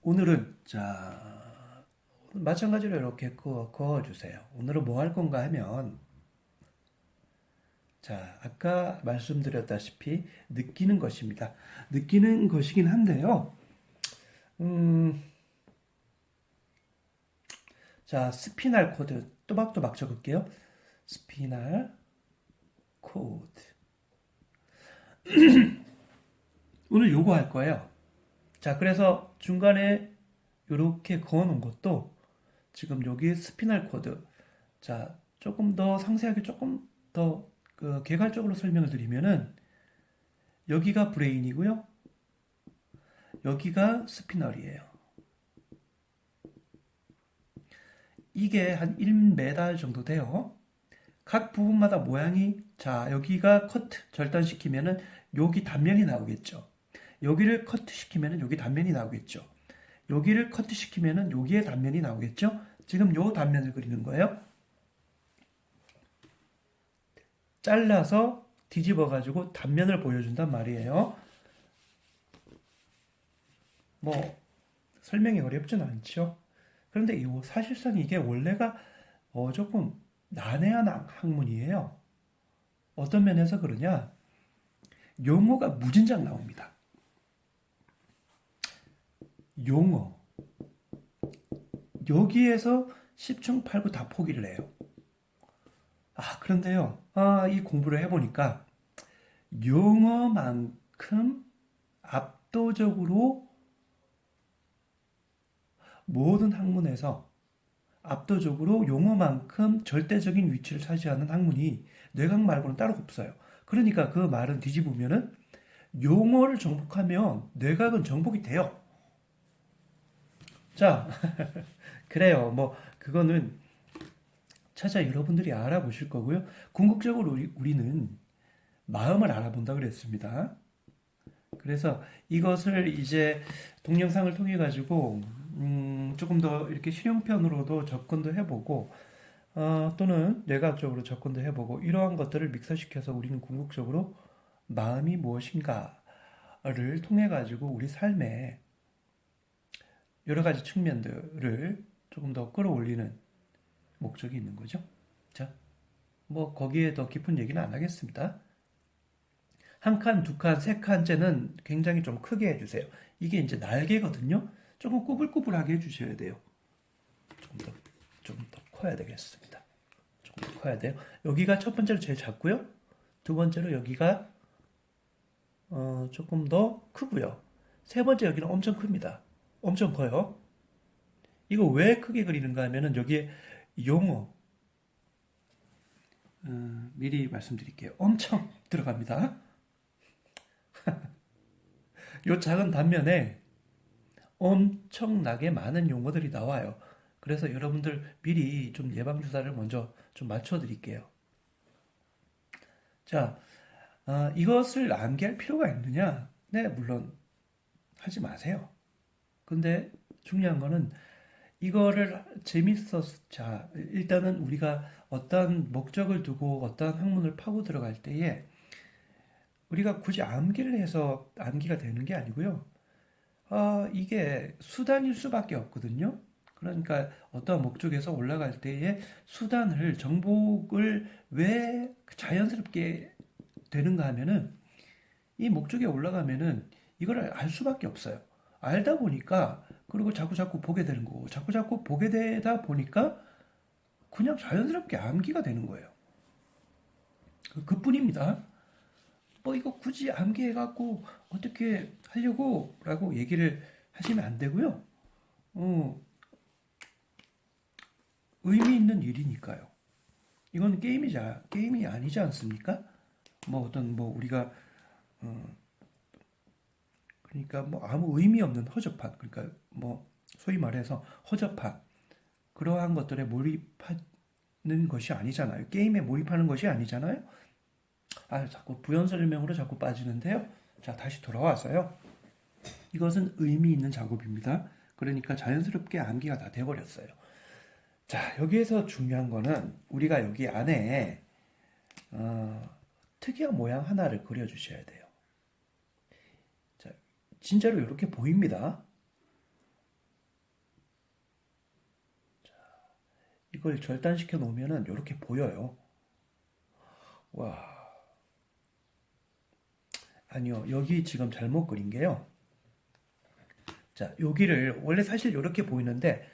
오늘은 마찬가지로 이렇게 그어주세요. 오늘은 뭐 할 건가 하면 아까 말씀드렸다시피 느끼는 것입니다. 느끼는 것이긴 한데요. 음, 스피날 코드 또박또박 적을게요. 스피날 코드. 오늘 요거 할 거예요. 그래서 중간에 이렇게 그어 놓은 것도 지금 여기 스피날 코드. 조금 더 상세하게 조금 더 개괄적으로 설명을 드리면은 여기가 브레인이고요. 여기가 스피널이에요. 이게 한 1m 정도 돼요. 각 부분마다 모양이 여기가 커트 절단시키면은 여기 단면이 나오겠죠. 여기를 커트 시키면은 여기 단면이 나오겠죠. 여기를 커트 시키면은 여기에 단면이 나오겠죠. 지금 요 단면을 그리는 거예요. 잘라서 뒤집어 가지고 단면을 보여준단 말이에요. 뭐 설명이 어렵진 않죠. 그런데 사실상 이게 원래가 조금 난해한 학문이에요. 어떤 면에서 그러냐? 용어가 무진장 나옵니다. 용어. 여기에서 10충 8구 다 포기를 해요. 그런데요. 이 공부를 해보니까 용어만큼 압도적으로 모든 학문에서 압도적으로 용어만큼 절대적인 위치를 차지하는 학문이 뇌과학 말고는 따로 없어요. 그러니까 그 말은 뒤집으면은 용어를 정복하면 뇌과학은 정복이 돼요. 그래요. 뭐 그거는 차차 여러분들이 알아보실 거고요. 궁극적으로 우리는 마음을 알아본다 그랬습니다. 그래서 이것을 이제 동영상을 통해 가지고 조금 더 이렇게 실용편으로도 접근도 해보고 또는 뇌과학적으로 접근도 해보고 이러한 것들을 믹서시켜서 우리는 궁극적으로 마음이 무엇인가를 통해 가지고 우리 삶에 여러 가지 측면들을 조금 더 끌어올리는 목적이 있는 거죠. 뭐 거기에 더 깊은 얘기는 안 하겠습니다. 한 칸, 두 칸, 세 칸째는 굉장히 좀 크게 해주세요. 이게 이제 날개거든요. 조금 꾸불꾸불하게 해주셔야 돼요. 조금 더 커야 되겠습니다. 조금 더 커야 돼요. 여기가 첫 번째로 제일 작고요. 두 번째로 여기가 조금 더 크고요. 세 번째 여기는 엄청 큽니다. 엄청 커요. 이거 왜 크게 그리는가 하면은 여기에 용어 미리 말씀드릴게요. 엄청 들어갑니다. 이 작은 단면에 엄청나게 많은 용어들이 나와요. 그래서 여러분들 미리 좀 예방주사를 먼저 좀 맞춰드릴게요. 이것을 암기할 필요가 있느냐? 네, 물론 하지 마세요. 근데 중요한 거는 이거를 일단은 우리가 어떤 목적을 두고 어떤 학문을 파고 들어갈 때에 우리가 굳이 암기를 해서 암기가 되는 게 아니고요. 이게 수단일 수밖에 없거든요. 그러니까 어떤 목적에서 올라갈 때에 정복을 왜 자연스럽게 되는가 하면은 이 목적에 올라가면은 이걸 알 수밖에 없어요. 알다 보니까 그리고 자꾸 보게 되는 거고 자꾸 보게 되다 보니까 그냥 자연스럽게 암기가 되는 거예요. 그뿐입니다. 뭐 이거 굳이 암기해갖고 어떻게 하려고 라고 얘기를 하시면 안 되고요. 어, 의미 있는 일이니까요. 이건 게임이 아니지 않습니까? 우리가 그러니까 뭐 아무 의미 없는 허접한 그러니까 뭐 소위 말해서 허접한 그러한 것들에 몰입하는 것이 아니잖아요. 게임에 몰입하는 것이 아니잖아요. 자꾸 부연 설명으로 자꾸 빠지는데요. 다시 돌아와서요. 이것은 의미 있는 작업입니다. 그러니까 자연스럽게 암기가 다 돼버렸어요. 여기에서 중요한 거는 우리가 여기 안에 특이한 모양 하나를 그려주셔야 돼요. 진짜로 이렇게 보입니다. 이걸 절단시켜 놓으면은 이렇게 보여요. 와, 아니요. 여기 지금 잘못 그린 게요. 자, 여기를 원래 사실 이렇게 보이는데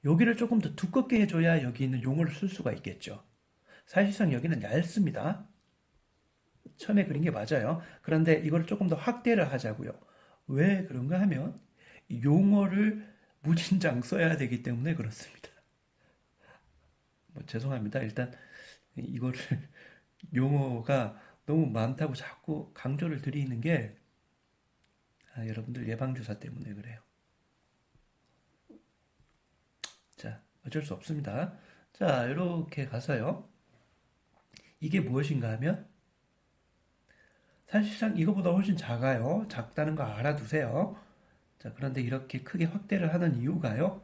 여기를 조금 더 두껍게 해줘야 여기 있는 용어를 쓸 수가 있겠죠. 사실상 여기는 얇습니다. 처음에 그린 게 맞아요. 그런데 이걸 조금 더 확대를 하자고요. 왜 그런가 하면 용어를 무진장 써야 되기 때문에 그렇습니다. 뭐 죄송합니다. 일단 이거를 용어가 너무 많다고 자꾸 강조를 드리는 게 여러분들 예방주사 때문에 그래요. 자, 어쩔 수 없습니다. 자, 이렇게 가서요. 이게 무엇인가 하면 사실상 이거보다 훨씬 작아요. 작다는 거 알아두세요. 자, 그런데 이렇게 크게 확대를 하는 이유가요.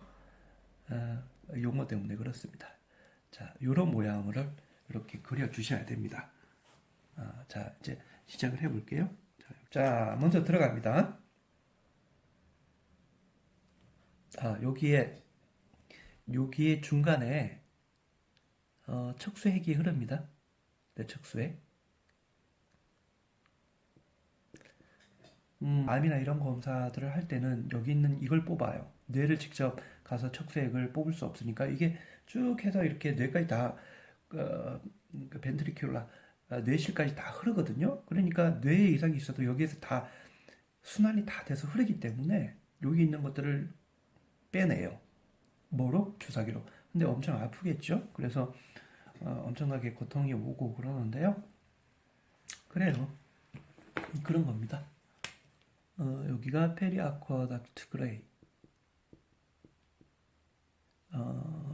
아, 용어 때문에 그렇습니다. 자, 이런 모양을 이렇게 그려주셔야 됩니다. 자, 이제 시작을 해볼게요. 자, 먼저 들어갑니다. 여기에 중간에 척수핵이 흐릅니다. 네, 척수핵. 암이나 이런 검사들을 할 때는 여기 있는 이걸 뽑아요. 뇌를 직접 가서 척수액을 뽑을 수 없으니까 이게 쭉 해서 이렇게 뇌까지 다 그 벤트리큘라 뇌실까지 다 흐르거든요. 그러니까 뇌에 이상이 있어도 여기에서 다 순환이 다 돼서 흐르기 때문에 여기 있는 것들을 빼내요. 뭐로? 주사기로. 근데 엄청 아프겠죠? 그래서 엄청나게 고통이 오고 그러는데요. 그래요. 그런 겁니다. 여기가 페리아쿠아닥트 그레이.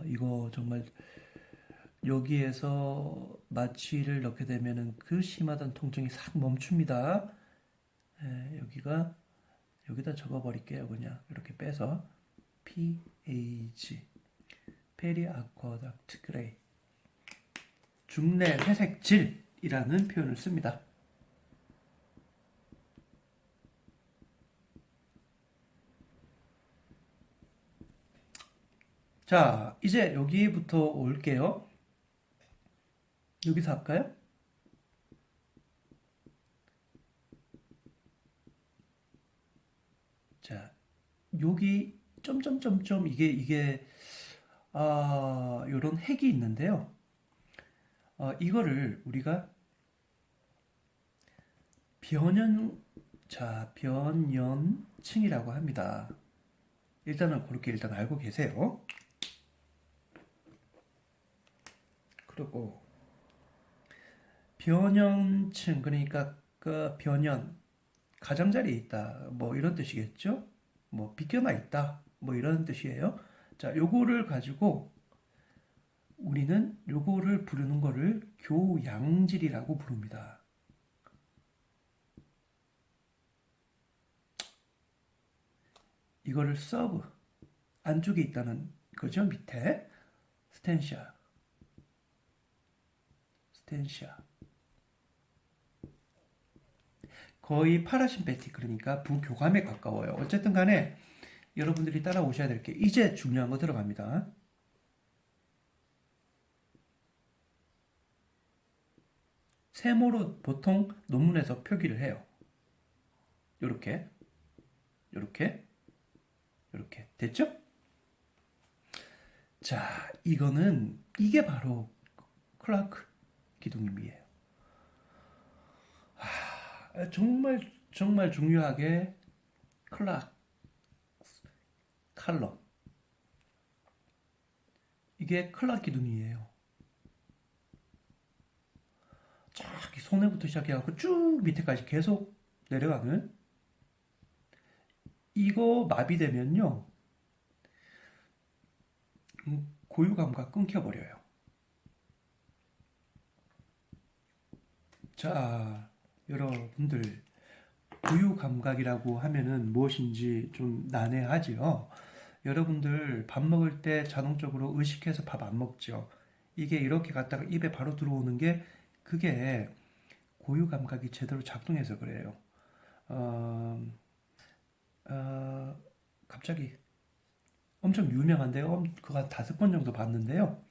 이거 정말 여기에서 마취를 넣게 되면은 그 심하던 통증이 싹 멈춥니다. 여기다 적어버릴게요. 그냥 이렇게 빼서 PH 페리아쿠아닥트 그레이 중내 회색질이라는 표현을 씁니다. 자, 이제 여기부터 올게요. 여기서 할까요? 자, 여기 점점점점 이게 요런 핵이 있는데요. 이거를 우리가 변연층이라고 합니다. 일단은 그렇게 일단 알고 계세요. 그리고 변연층 그러니까 그 변연 가장자리에 있다 뭐 이런 뜻이겠죠? 뭐 비껴나 있다 뭐 이런 뜻이에요. 자, 요거를 가지고 우리는 요거를 부르는 거를 교양질이라고 부릅니다. 이거를 서브 안쪽에 있다는 거죠. 밑에 스텐시아 거의 파라심패틱 그러니까 부교감에 가까워요. 어쨌든 간에 여러분들이 따라오셔야 될 게 이제 중요한 거 들어갑니다. 세모로 보통 논문에서 표기를 해요. 요렇게 요렇게 요렇게 됐죠? 자, 이게 바로 클라크 기둥임이에요. 정말 정말 중요하게 클락 칼럼 이게 클락 기둥이에요. 저기 손에부터 시작해갖고 쭉 밑에까지 계속 내려가는 이거 마비되면요 고유감각 끊겨버려요. 자, 여러분들 고유감각이라고 하면은 무엇인지 좀 난해하지요. 여러분들 밥 먹을 때 자동적으로 의식해서 밥 안 먹죠. 이게 이렇게 갔다가 입에 바로 들어오는 게 그게 고유 감각이 제대로 작동해서 그래요. 어, 갑자기 엄청 유명한데요. 그거 한 5번 정도 봤는데요.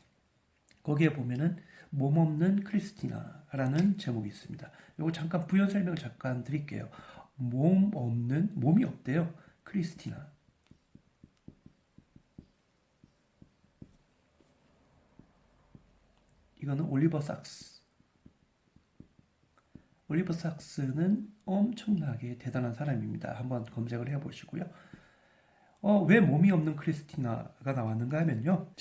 거기에 보면은 몸 없는 크리스티나라는 제목이 있습니다. 이거 잠깐 부연 설명을 잠깐 드릴게요. 몸이 없대요. 크리스티나. 이거는 올리버 삭스. 올리버 삭스는 엄청나게 대단한 사람입니다. 한번 검색을 해보시고요. 왜 몸이 없는 크리스티나가 나왔는가 하면요.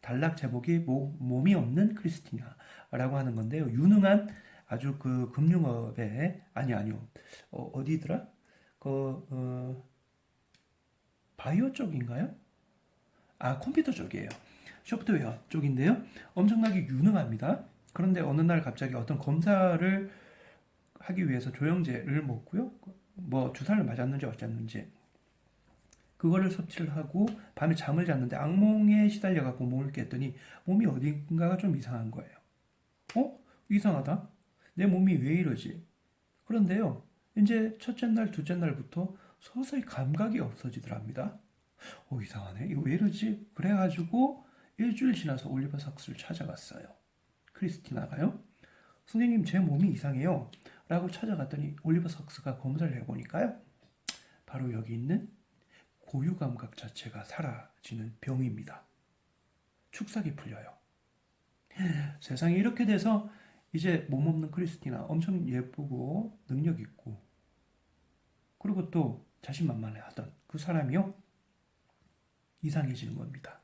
단락 제목이 몸이 없는 크리스티나라고 하는 건데요. 유능한 아주 그 금융업에, 아니요. 어디더라? 바이오 쪽인가요? 컴퓨터 쪽이에요. 소프트웨어 쪽인데요. 엄청나게 유능합니다. 그런데 어느 날 갑자기 어떤 검사를 하기 위해서 조영제를 먹고요. 뭐 주사를 맞았는지 어쨌는지 그거를 섭취를 하고 밤에 잠을 잤는데 악몽에 시달려 갖고 몸을 깼더니 몸이 어딘가가 좀 이상한 거예요. 이상하다. 내 몸이 왜 이러지? 그런데요. 이제 첫째 날, 둘째 날부터 서서히 감각이 없어지더랍니다. 이상하네. 이거 왜 이러지? 그래가지고 일주일 지나서 올리버 삭스를 찾아갔어요. 크리스티나가요. 선생님, 제 몸이 이상해요. 라고 찾아갔더니 올리버 삭스가 검사를 해보니까요. 바로 여기 있는 고유 감각 자체가 사라지는 병입니다. 축삭이 풀려요. 세상에 이렇게 돼서 이제 몸없는 크리스티나 엄청 예쁘고 능력 있고 그리고 또 자신만만해하던 그 사람이요. 이상해지는 겁니다.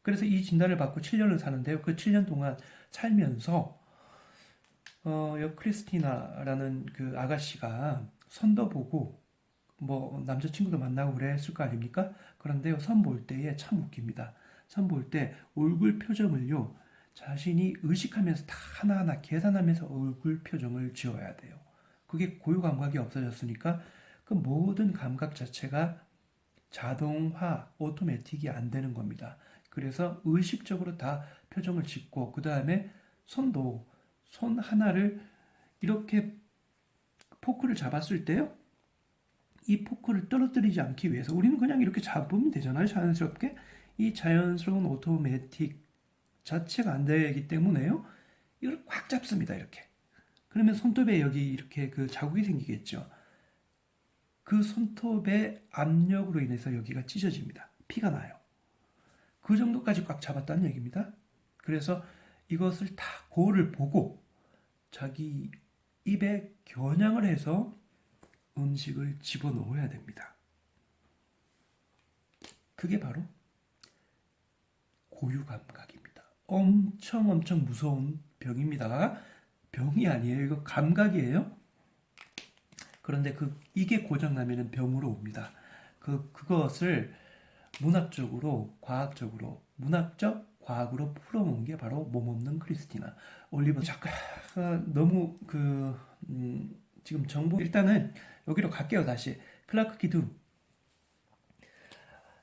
그래서 이 진단을 받고 7년을 사는데요. 그 7년 동안 살면서 크리스티나라는 그 아가씨가 선도 보고 뭐 남자친구도 만나고 그랬을 거 아닙니까? 그런데요. 선 볼 때에 참 웃깁니다. 선 볼 때 얼굴 표정을요. 자신이 의식하면서 다 하나하나 계산하면서 얼굴 표정을 지어야 돼요. 그게 고유 감각이 없어졌으니까 그 모든 감각 자체가 자동화, 오토매틱이 안 되는 겁니다. 그래서 의식적으로 다 표정을 짓고 그 다음에 손 하나를 이렇게 포크를 잡았을 때요. 이 포크를 떨어뜨리지 않기 위해서 우리는 그냥 이렇게 잡으면 되잖아요. 자연스럽게. 이 자연스러운 오토매틱 자체가 안 되기 때문에요. 이걸 꽉 잡습니다. 이렇게. 그러면 손톱에 여기 이렇게 그 자국이 생기겠죠. 그 손톱의 압력으로 인해서 여기가 찢어집니다. 피가 나요. 그 정도까지 꽉 잡았다는 얘기입니다. 그래서 이것을 다 거울을 보고 자기 입에 겨냥을 해서 음식을 집어넣어야 됩니다. 그게 바로 고유 감각입니다. 엄청 무서운 병입니다. 병이 아니에요. 이거 감각이에요. 그런데 이게 고장나면 병으로 옵니다. 그것을 문학적으로, 과학적으로, 문학적, 과학으로 풀어놓은 게 바로 몸없는 크리스티나. 올리버 작가가 너무 지금 정보, 일단은 여기로 갈게요, 다시. 클라크 기둥.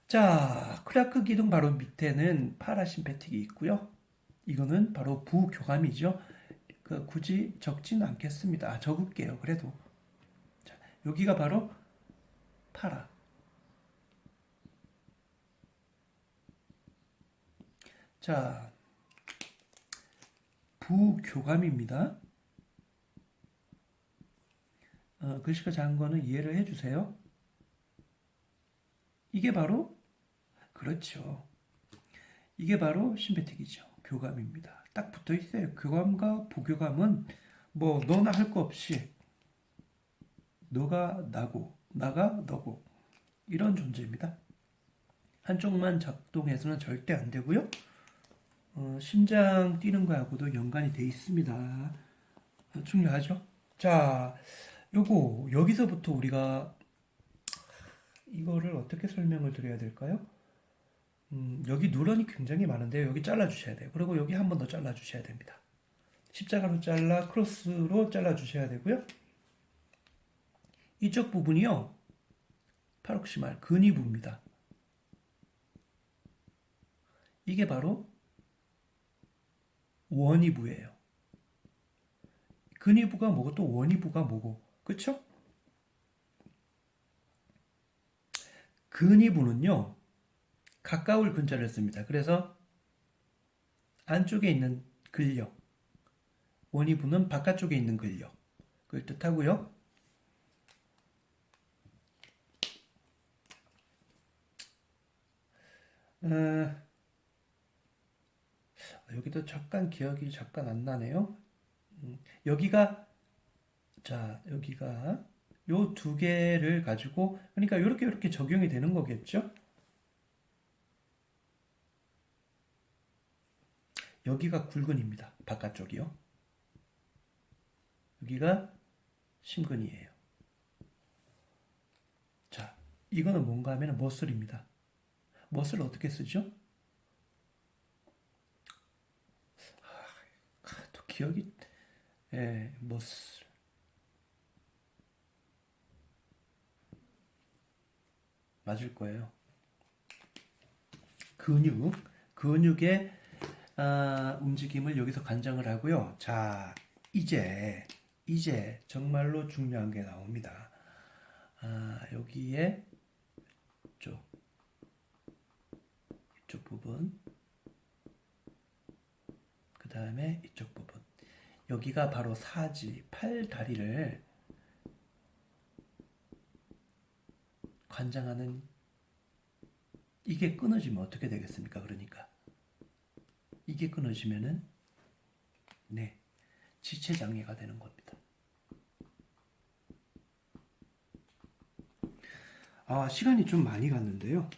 자, 클라크 기둥 바로 밑에는 파라심패틱이 있고요. 이거는 바로 부교감이죠. 굳이 적지는 않겠습니다. 적을게요, 그래도. 자, 여기가 바로 파라. 자, 부교감입니다. 글씨가 작은 거는 이해를 해주세요. 이게 바로, 그렇죠. 이게 바로 심패틱이죠. 교감입니다. 딱 붙어 있어요. 교감과 부교감은 뭐 너나 할 거 없이 너가 나고, 나가 너고, 이런 존재입니다. 한쪽만 작동해서는 절대 안 되고요. 심장 뛰는 거하고도 연관이 돼 있습니다. 중요하죠? 자, 여기서부터 우리가 이거를 어떻게 설명을 드려야 될까요? 여기 누런이 굉장히 많은데요. 여기 잘라주셔야 돼요. 그리고 여기 한 번 더 잘라주셔야 됩니다. 십자가로 잘라 크로스로 잘라주셔야 되고요. 이쪽 부분이요. 파록시말 근위부입니다. 이게 바로 원위부예요. 근위부가 뭐고 또 원위부가 뭐고, 그쵸? 근위부는요, 가까울 근자를 씁니다. 그래서 안쪽에 있는 근력, 원위부는 바깥쪽에 있는 근력. 그걸 뜻하고요. 어, 여기도 잠깐 기억이 잠깐 안 나네요. 여기가 자, 여기가 요 두 개를 가지고 그러니까 이렇게 적용이 되는 거겠죠? 여기가 굴근입니다. 바깥쪽이요. 여기가 심근이에요. 자, 이거는 뭔가 하면 머슬입니다. 머슬 어떻게 쓰죠? 또 기억이 머슬 맞을 거예요. 근육의 움직임을 여기서 관장을 하고요. 자, 이제 정말로 중요한 게 나옵니다. 여기에 이쪽, 이쪽 부분, 그 다음에 이쪽 부분. 여기가 바로 사지, 팔, 다리를 관장하는 이게 끊어지면 어떻게 되겠습니까? 그러니까 이게 끊어지면은 네, 지체 장애가 되는 겁니다. 시간이 좀 많이 갔는데요.